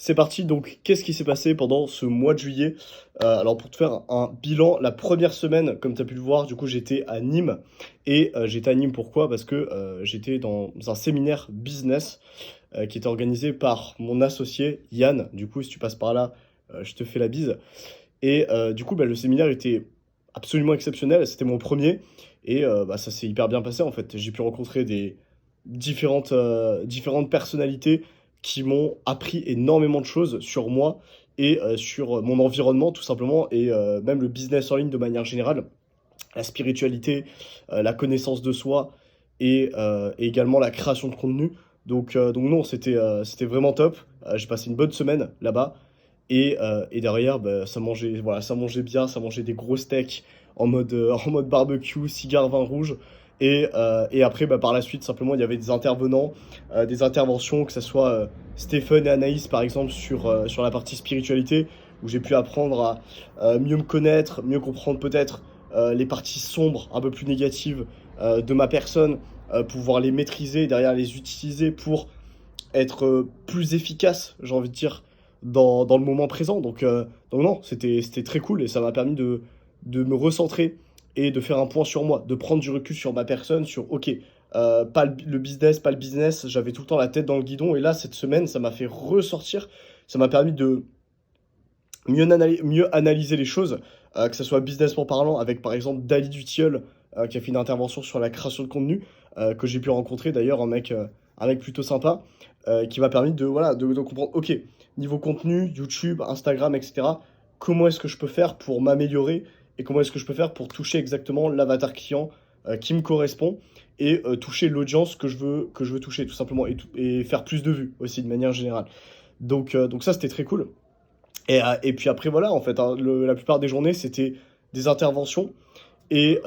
C'est parti, donc qu'est-ce qui s'est passé pendant ce mois de juillet? Alors pour te faire un bilan, la première semaine, comme tu as pu le voir, du coup j'étais à Nîmes. Et j'étais à Nîmes pourquoi? Parce que j'étais dans un séminaire business qui était organisé par mon associé Yann. Du coup, si tu passes par là, je te fais la bise. Et du coup, bah, le séminaire était absolument exceptionnel. C'était mon premier. Et bah, ça s'est hyper bien passé en fait. J'ai pu rencontrer des différentes personnalités qui m'ont appris énormément de choses sur moi et sur mon environnement tout simplement. Et même le business en ligne de manière générale, la spiritualité, la connaissance de soi et également la création de contenu. Donc non, c'était vraiment top. J'ai passé une bonne semaine là-bas. Et derrière, bah, ça mangeait, voilà, ça mangeait bien, ça mangeait des gros steaks en mode barbecue, cigare, vin rouge. Et après, bah, par la suite, simplement, il y avait des intervenants, des interventions, que ce soit Stéphane et Anaïs, par exemple, sur la partie spiritualité, où j'ai pu apprendre à mieux me connaître, mieux comprendre peut-être les parties sombres, un peu plus négatives de ma personne, pouvoir les maîtriser, et derrière les utiliser pour être plus efficace, j'ai envie de dire, dans le moment présent. Donc non, c'était très cool et ça m'a permis de me recentrer et de faire un point sur moi, de prendre du recul sur ma personne, sur ok, pas le business, pas le business, j'avais tout le temps la tête dans le guidon et là, cette semaine, ça m'a fait ressortir, ça m'a permis de mieux analyser les choses, que ce soit businessment parlant, avec par exemple Dali Dutiol, qui a fait une intervention sur la création de contenu, que j'ai pu rencontrer d'ailleurs, un mec plutôt sympa, qui m'a permis de, voilà, de comprendre, ok, niveau contenu, YouTube, Instagram, etc., comment est-ce que je peux faire pour m'améliorer et comment est-ce que je peux faire pour toucher exactement l'avatar client qui me correspond et toucher l'audience que je veux toucher tout simplement et faire plus de vues aussi de manière générale. Donc ça c'était très cool. Et puis après, voilà, en fait, hein, la plupart des journées, c'était des interventions et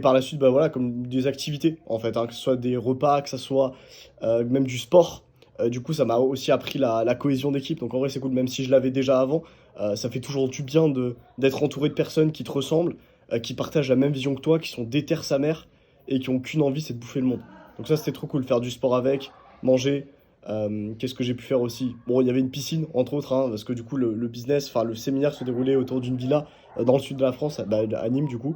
par la suite, bah voilà, comme des activités, en fait, hein, que ce soit des repas, que ce soit même du sport. Du coup, ça m'a aussi appris la cohésion d'équipe. Donc en vrai, c'est cool, même si je l'avais déjà avant, ça fait toujours du bien d'être entouré de personnes qui te ressemblent, qui partagent la même vision que toi, qui sont déter sa mère et qui ont qu'une envie, c'est de bouffer le monde. Donc ça, c'était trop cool, faire du sport avec, manger. Qu'est-ce que j'ai pu faire aussi? Bon, il y avait une piscine, entre autres, hein, parce que du coup, le business, enfin, le séminaire se déroulait autour d'une villa dans le sud de la France, bah, à Nîmes, du coup.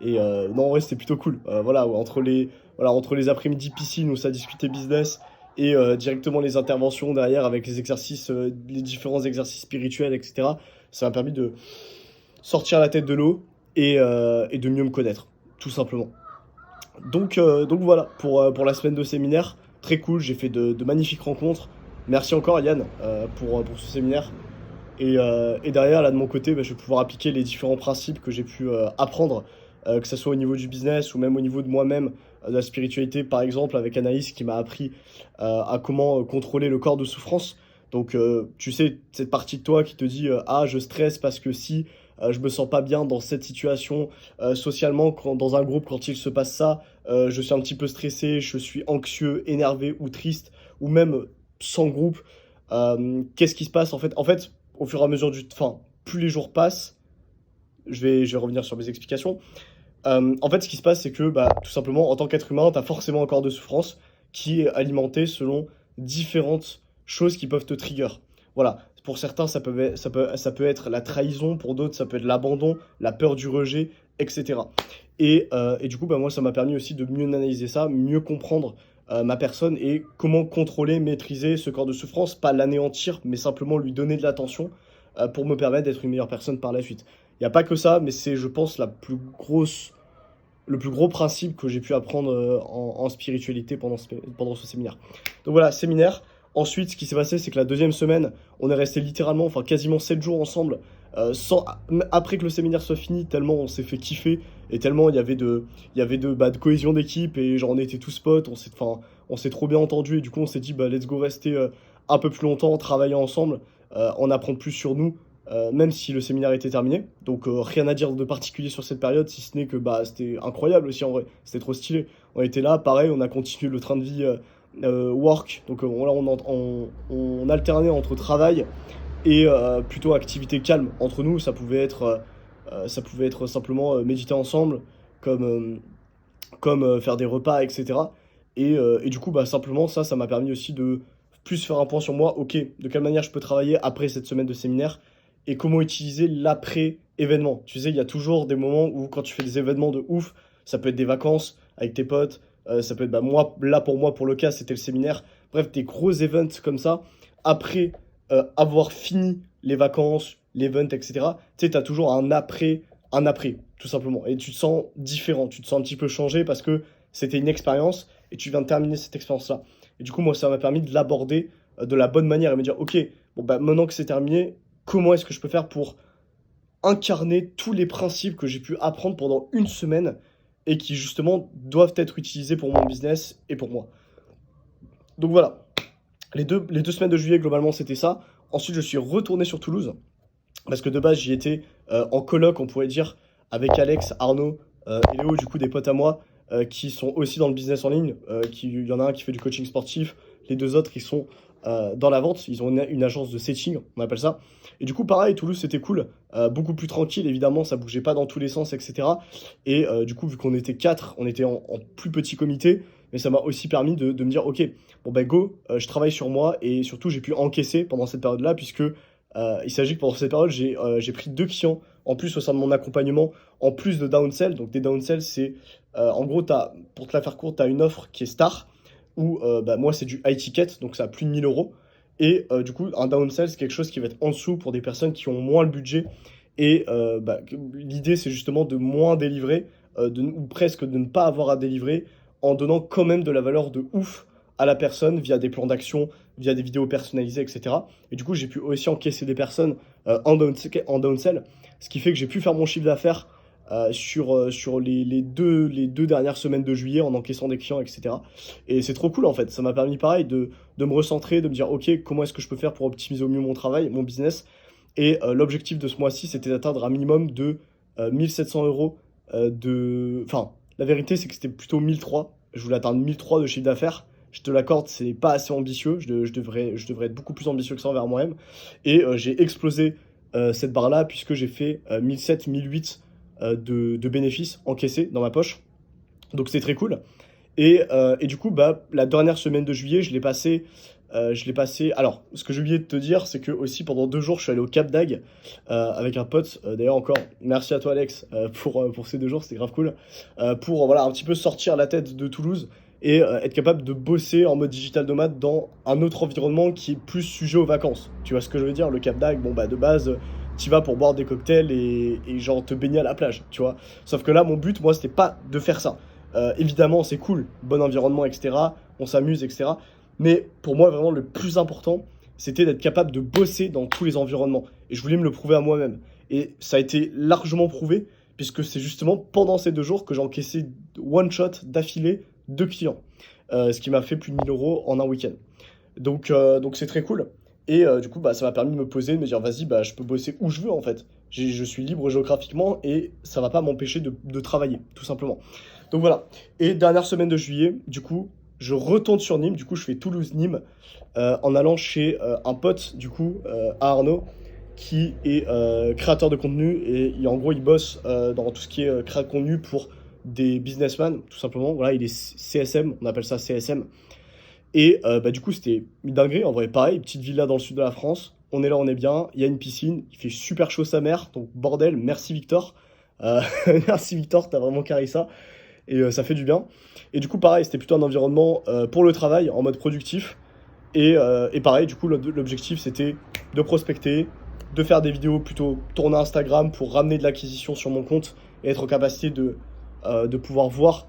Et non, en vrai, c'était plutôt cool. Voilà, voilà, entre les après-midi piscine où ça discutait business et directement les interventions derrière avec les exercices, les différents exercices spirituels, etc. Ça m'a permis de sortir la tête de l'eau et de mieux me connaître, tout simplement. Donc voilà, pour la semaine de séminaire, très cool, j'ai fait de magnifiques rencontres. Merci encore Yann pour ce séminaire. Et derrière, là de mon côté, bah, je vais pouvoir appliquer les différents principes que j'ai pu apprendre, que ce soit au niveau du business ou même au niveau de moi-même, de la spiritualité, par exemple, avec Anaïs qui m'a appris à comment contrôler le corps de souffrance. Donc, tu sais, cette partie de toi qui te dit ah, je stresse parce que si je me sens pas bien dans cette situation, socialement, dans un groupe, quand il se passe ça, je suis un petit peu stressé, je suis anxieux, énervé ou triste, ou même sans groupe. Qu'est-ce qui se passe en fait? En fait, au fur et à mesure enfin, plus les jours passent, je vais revenir sur mes explications. En fait, ce qui se passe, c'est que, bah, tout simplement, en tant qu'être humain, tu as forcément un corps de souffrance qui est alimenté selon différentes choses qui peuvent te trigger. Voilà. Pour certains, ça peut être la trahison, pour d'autres, ça peut être l'abandon, la peur du rejet, etc. Et du coup, bah, moi, ça m'a permis aussi de mieux analyser ça, mieux comprendre ma personne et comment contrôler, maîtriser ce corps de souffrance, pas l'anéantir, mais simplement lui donner de l'attention pour me permettre d'être une meilleure personne par la suite. Il n'y a pas que ça, mais c'est, je pense, le plus gros principe que j'ai pu apprendre en spiritualité pendant ce séminaire. Donc voilà, séminaire. Ensuite, ce qui s'est passé, c'est que la deuxième semaine, on est resté littéralement, enfin quasiment 7 jours ensemble, après que le séminaire soit fini, tellement on s'est fait kiffer et tellement il y avait de cohésion d'équipe et genre on était tous potes, enfin, on s'est trop bien entendu et du coup on s'est dit bah let's go rester un peu plus longtemps, travailler ensemble, en apprendre plus sur nous, même si le séminaire était terminé. Donc rien à dire de particulier sur cette période, si ce n'est que bah, c'était incroyable aussi en vrai, c'était trop stylé. On était là, pareil, on a continué le train de vie work, donc là on alternait entre travail et plutôt activité calme entre nous. Ça pouvait être simplement méditer ensemble, comme, faire des repas, etc. Et du coup, bah, simplement, ça m'a permis aussi de plus faire un point sur moi, ok, de quelle manière je peux travailler après cette semaine de séminaire et comment utiliser l'après-événement. Tu sais, il y a toujours des moments où quand tu fais des événements de ouf, ça peut être des vacances avec tes potes, ça peut être bah, moi, là pour moi, pour le cas, c'était le séminaire. Bref, des gros events comme ça, après avoir fini les vacances, l'event, etc. Tu sais, tu as toujours un après, tout simplement. Et tu te sens différent, tu te sens un petit peu changé parce que c'était une expérience et tu viens de terminer cette expérience-là. Et du coup, moi, ça m'a permis de l'aborder de la bonne manière et me dire, ok, bon, bah, maintenant que c'est terminé, comment est-ce que je peux faire pour incarner tous les principes que j'ai pu apprendre pendant une semaine et qui, justement, doivent être utilisés pour mon business et pour moi. Donc voilà, les deux semaines de juillet, globalement, c'était ça. Ensuite, je suis retourné sur Toulouse parce que de base, j'y étais en coloc, on pourrait dire, avec Alex, Arnaud et Léo, du coup, des potes à moi qui sont aussi dans le business en ligne. Il y en a un qui fait du coaching sportif, les deux autres, ils sont dans la vente. Ils ont une agence de setting, on appelle ça. Et du coup, pareil, Toulouse, c'était cool. Beaucoup plus tranquille, évidemment, ça bougeait pas dans tous les sens, etc. Et du coup, vu qu'on était quatre, on était en plus petit comité, mais ça m'a aussi permis de me dire, ok, bon, ben go, je travaille sur moi et surtout, j'ai pu encaisser pendant cette période-là, puisque il s'agit que pendant cette période, j'ai pris deux clients en plus au sein de mon accompagnement, en plus de downsell. Donc des downsell, c'est en gros, pour te la faire courte, tu as une offre qui est star, où bah, moi c'est du high ticket, donc ça a plus de 1000 euros. Et du coup, un downsell, c'est quelque chose qui va être en dessous pour des personnes qui ont moins le budget. Et bah, l'idée, c'est justement de moins délivrer, ou presque de ne pas avoir à délivrer, en donnant quand même de la valeur de ouf à la personne via des plans d'action, via des vidéos personnalisées, etc. Et du coup, j'ai pu aussi encaisser des personnes en downsell, ce qui fait que j'ai pu faire mon chiffre d'affaires sur les deux dernières semaines de juillet en encaissant des clients, etc. Et c'est trop cool en fait. Ça m'a permis pareil de me recentrer, de me dire ok, comment est-ce que je peux faire pour optimiser au mieux mon travail, mon business. Et l'objectif de ce mois-ci, c'était d'atteindre un minimum de 1700 euros de... Enfin, la vérité, c'est que c'était plutôt 1003. Je voulais atteindre 1003 de chiffre d'affaires. Je te l'accorde, c'est pas assez ambitieux. Je devrais être beaucoup plus ambitieux que ça envers moi-même. Et j'ai explosé cette barre-là puisque j'ai fait 1007, 1008 de bénéfices encaissés dans ma poche. Donc c'est très cool. Et du coup, bah, la dernière semaine de juillet, je l'ai passé. Alors, ce que j'ai oublié de te dire, c'est que aussi pendant 2 jours, je suis allé au Cap d'Agde avec un pote. D'ailleurs, encore, merci à toi, Alex, pour ces 2 jours, c'était grave cool. Pour voilà, un petit peu sortir la tête de Toulouse et être capable de bosser en mode digital nomade dans un autre environnement qui est plus sujet aux vacances. Tu vois ce que je veux dire? Le Cap d'Agde, bon, bah, de base, tu vas pour boire des cocktails et genre te baigner à la plage, tu vois. Sauf que là, mon but, moi, c'était pas de faire ça. Évidemment, c'est cool, bon environnement, etc. On s'amuse, etc. Mais pour moi, vraiment, le plus important, c'était d'être capable de bosser dans tous les environnements. Et je voulais me le prouver à moi-même. Et ça a été largement prouvé, puisque c'est justement pendant ces 2 jours que j'ai encaissé one shot d'affilée 2 clients. Ce qui m'a fait plus de 1000 euros en un week-end. Donc c'est très cool. Et du coup, bah, ça m'a permis de me poser, de me dire, vas-y, bah, je peux bosser où je veux en fait. Je suis libre géographiquement et ça va pas m'empêcher de travailler, tout simplement. Donc voilà. Et dernière semaine de juillet, du coup, je retourne sur Nîmes. Du coup, je fais Toulouse-Nîmes en allant chez un pote, du coup, à Arnaud, qui est créateur de contenu. Et en gros, il bosse dans tout ce qui est création de contenu pour des businessmen, tout simplement. Voilà, il est CSM, on appelle ça CSM. Et bah, du coup, c'était une dinguerie. En vrai, pareil, petite villa dans le sud de la France. On est là, on est bien. Il y a une piscine. Il fait super chaud sa mère. Donc, bordel, merci Victor. Euh, merci Victor, t'as vraiment carré ça. Et ça fait du bien. Et du coup, pareil, c'était plutôt un environnement pour le travail, en mode productif. Et pareil, du coup, l'objectif, c'était de prospecter, de faire des vidéos plutôt tourner Instagram pour ramener de l'acquisition sur mon compte et être en capacité de pouvoir voir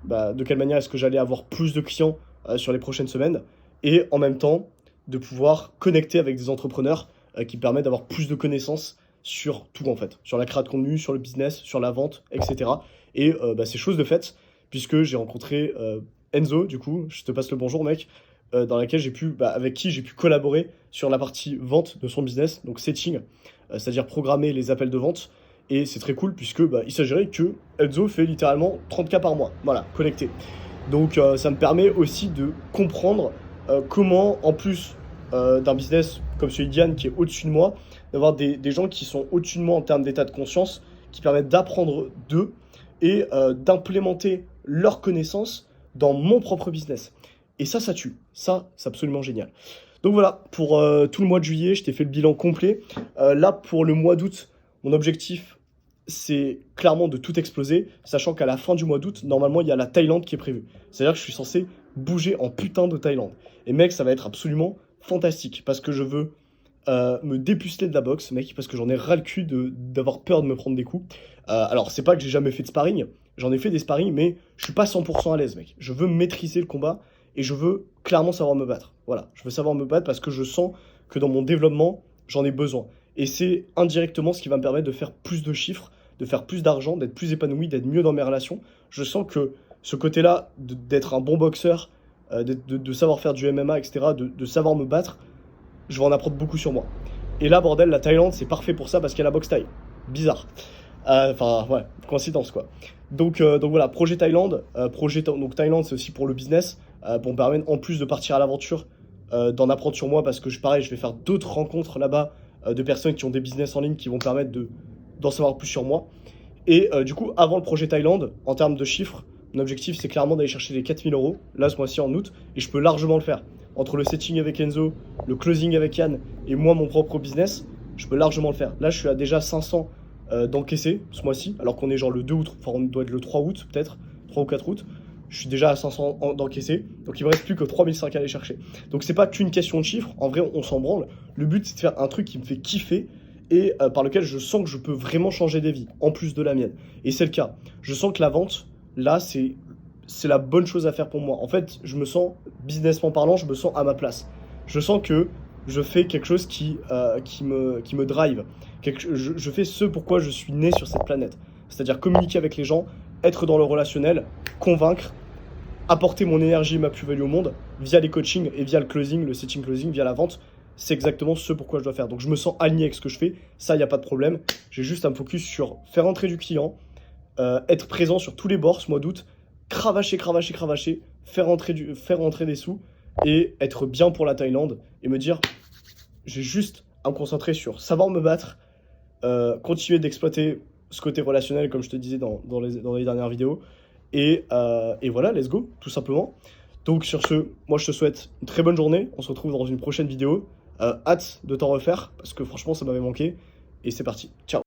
bah, de quelle manière est-ce que j'allais avoir plus de clients sur les prochaines semaines. Et en même temps, de pouvoir connecter avec des entrepreneurs qui permettent d'avoir plus de connaissances sur tout en fait, sur la création de contenu, sur le business, sur la vente, etc. Et bah, c'est chose de faite, puisque j'ai rencontré Enzo, du coup, je te passe le bonjour mec, avec qui j'ai pu collaborer sur la partie vente de son business, donc setting, c'est-à-dire programmer les appels de vente. Et c'est très cool, puisque bah, il s'agirait que Enzo fait littéralement 30K par mois, voilà, connecté. Donc ça me permet aussi de comprendre comment, en plus d'un business comme celui d'Yann qui est au-dessus de moi, d'avoir des gens qui sont au-dessus de moi en termes d'état de conscience, qui permettent d'apprendre d'eux et d'implémenter leurs connaissances dans mon propre business. Et ça tue. Ça, c'est absolument génial. Donc voilà, pour tout le mois de juillet, je t'ai fait le bilan complet. Là, pour le mois d'août, mon objectif, c'est clairement de tout exploser, sachant qu'à la fin du mois d'août, normalement, il y a la Thaïlande qui est prévue. C'est-à-dire que je suis censé bouger en putain de Thaïlande. Et mec, ça va être absolument fantastique, parce que je veux me dépuceler de la boxe, mec, parce que j'en ai ras le cul d'avoir peur de me prendre des coups. Alors, c'est pas que j'ai jamais fait de sparring, j'en ai fait des sparring, mais je suis pas 100% à l'aise, mec. Je veux maîtriser le combat et je veux clairement savoir me battre. Voilà, je veux savoir me battre parce que je sens que dans mon développement, j'en ai besoin. Et c'est indirectement ce qui va me permettre de faire plus de chiffres, de faire plus d'argent, d'être plus épanoui, d'être mieux dans mes relations. Je sens que ce côté-là, d'être un bon boxeur, de savoir faire du MMA, etc., de savoir me battre, je vais en apprendre beaucoup sur moi. Et là, bordel, la Thaïlande, c'est parfait pour ça parce qu'il y a la boxe thaï. Bizarre. Enfin, ouais, coïncidence quoi. Donc voilà, projet Thaïlande. Donc Thaïlande, c'est aussi pour le business, pour me permettre, en plus de partir à l'aventure, d'en apprendre sur moi parce que pareil, je vais faire d'autres rencontres là-bas de personnes qui ont des business en ligne qui vont permettre d'en savoir plus sur moi. Et du coup, avant le projet Thaïlande, en termes de chiffres, mon objectif c'est clairement d'aller chercher les 4 000 € là ce mois-ci en août et je peux largement le faire. Entre le setting avec Enzo, le closing avec Yann et moi mon propre business, je peux largement le faire. Là je suis à déjà 500 d'encaisser ce mois-ci, alors qu'on est genre le 2 août, enfin on doit être le 3 août peut-être, 3 ou 4 août. Je suis déjà à 500 d'encaisser, donc il me reste plus que 3005 à aller chercher. Donc c'est pas qu'une question de chiffres, en vrai on s'en branle. Le but c'est de faire un truc qui me fait kiffer et par lequel je sens que je peux vraiment changer des vies, en plus de la mienne. Et c'est le cas. Je sens que la vente, là c'est la bonne chose à faire pour moi. En fait, je me sens, businessment parlant, je me sens à ma place. Je sens que je fais quelque chose qui me drive. Je fais ce pourquoi je suis né sur cette planète. C'est-à-dire communiquer avec les gens, être dans le relationnel, convaincre, apporter mon énergie et ma plus-value au monde via les coachings et via le closing, le setting closing, via la vente. C'est exactement ce pourquoi je dois faire. Donc je me sens aligné avec ce que je fais. Ça, il n'y a pas de problème. J'ai juste à me focus sur faire entrer du client, être présent sur tous les bords ce mois d'août, cravacher, faire rentrer des sous et être bien pour la Thaïlande et me dire, j'ai juste à me concentrer sur savoir me battre, continuer d'exploiter ce côté relationnel comme je te disais dans les dernières vidéos et voilà, let's go, tout simplement. Donc sur ce, moi je te souhaite une très bonne journée, on se retrouve dans une prochaine vidéo, hâte de t'en refaire parce que franchement ça m'avait manqué et c'est parti, ciao.